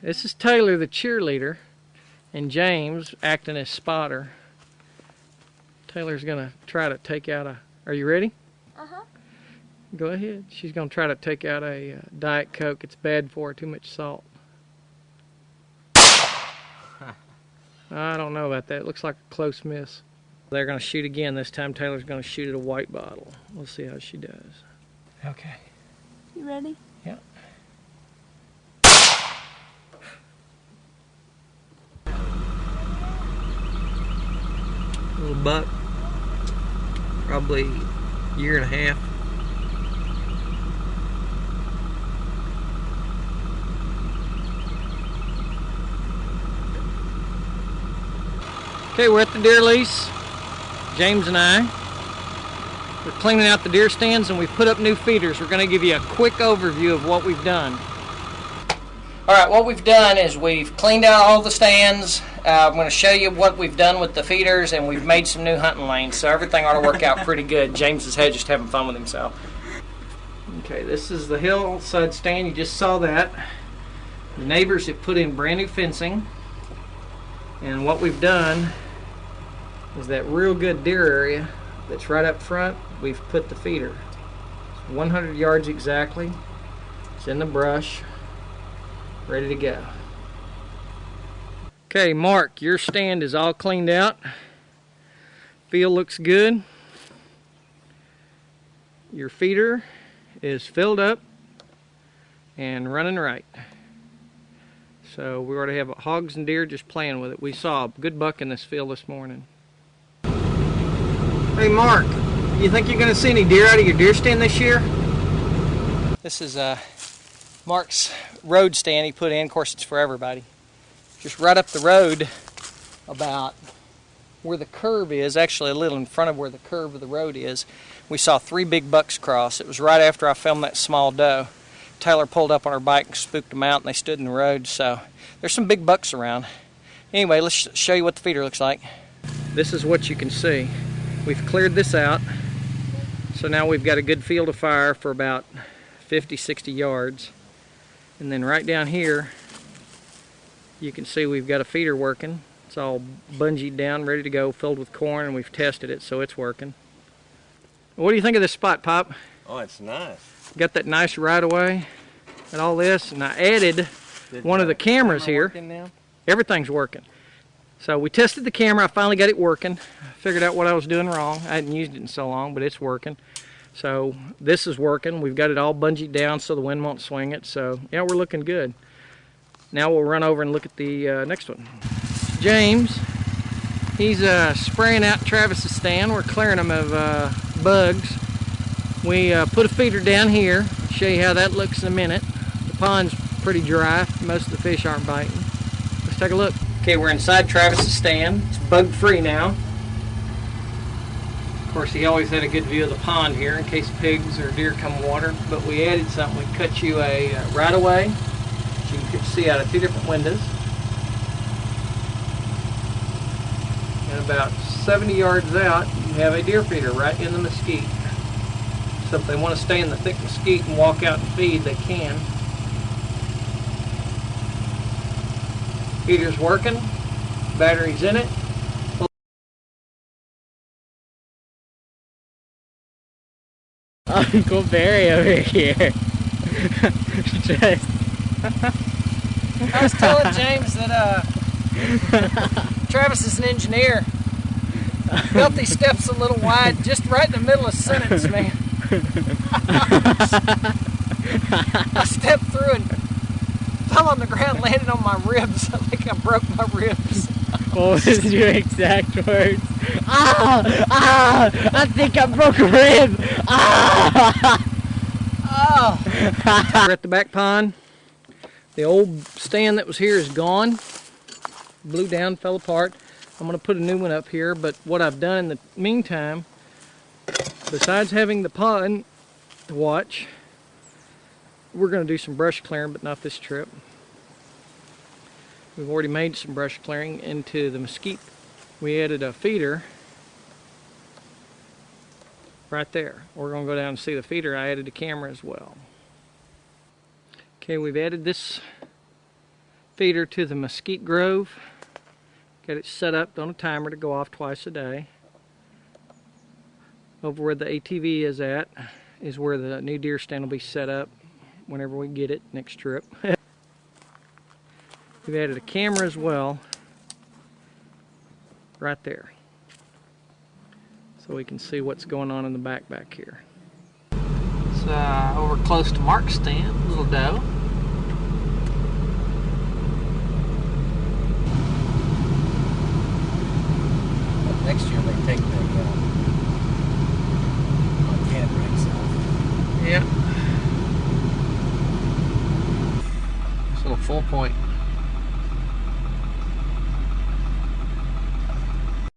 This is Taylor, the cheerleader, and James acting as spotter. Taylor's gonna try to take out a, are you ready? Uh-huh. Go ahead. She's gonna try to take out a Diet Coke. It's bad for her, too much salt. I don't know about that. It looks like a close miss. They're gonna shoot again. This time Taylor's gonna shoot at a white bottle. We'll see how she does. Okay. You ready? Yeah. Little buck, probably a year and a half. Okay, we're at the deer lease, James and I. We're cleaning out the deer stands and we've put up new feeders. We're going to give you a quick overview of what we've done. Alright, what we've done is we've cleaned out all the stands. I'm going to show you what we've done with the feeders, and we've made some new hunting lanes, so everything ought to work out pretty good. James is just having fun with himself. Okay, this is the hillside stand. You just saw that. The neighbors have put in brand new fencing, and what we've done is that real good deer area that's right up front, we've put the feeder. It's 100 yards exactly. It's in the brush, ready to go. Okay, Mark, your stand is all cleaned out. Field looks good. Your feeder is filled up and running right. So we already have hogs and deer just playing with it. We saw a good buck in this field this morning. Hey Mark, you think you're going to see any deer out of your deer stand this year? This is Mark's road stand he put in. Of course, it's for everybody. Just right up the road about where the curve is, actually a little in front of where the curve of the road is, we saw 3 big bucks cross. It was right after I filmed that small doe. Taylor pulled up on her bike and spooked them out, and they stood in the road, so there's some big bucks around. Anyway, let's show you what the feeder looks like. This is what you can see. We've cleared this out, so now we've got a good field of fire for about 50-60 yards. And then right down here, you can see we've got a feeder working. It's all bungeed down, ready to go, filled with corn, and we've tested it, so it's working. What do you think of this spot, Pop? Oh, it's nice. Got that nice right away and all this, and I added one of the cameras here. Everything's working. So we tested the camera. I finally got it working. I figured out what I was doing wrong. I hadn't used it in so long, but it's working. So this is working. We've got it all bungeed down so the wind won't swing it. So yeah, we're looking good. Now we'll run over and look at the next one. James, he's spraying out Travis's stand. We're clearing him of bugs. We put a feeder down here. I'll show you how that looks in a minute. The pond's pretty dry. Most of the fish aren't biting. Let's take a look. Okay, we're inside Travis's stand. It's bug-free now. Of course, he always had a good view of the pond here in case pigs or deer come water, but we added something. We cut you a right-of-way. You can see out of 2 different windows. And about 70 yards out, you have a deer feeder right in the mesquite. So if they want to stay in the thick mesquite and walk out and feed, they can. Feeder's working, battery's in it. Uncle Barry over here. I was telling James that Travis is an engineer. Built these steps a little wide, just right in the middle of a sentence, man. I stepped through and fell on the ground, landed on my ribs. I think I broke my ribs. What was your exact words? I think I broke a rib. We're at the back pond. The old stand that was here is gone. Blew down, fell apart. I'm going to put a new one up here, but what I've done in the meantime, besides having the pond to watch, we're going to do some brush clearing, but not this trip. We've already made some brush clearing into the mesquite. We added a feeder right there. We're going to go down and see the feeder. I added a camera as well. Okay, we've added this feeder to the Mesquite Grove. Got it set up on a timer to go off twice a day. Over where the ATV is at is where the new deer stand will be set up whenever we get it next trip. We've added a camera as well right there, so we can see what's going on in the back here. It's over close to Mark's stand, little doe. Next year they take the can rings off. Yep. This little 4-point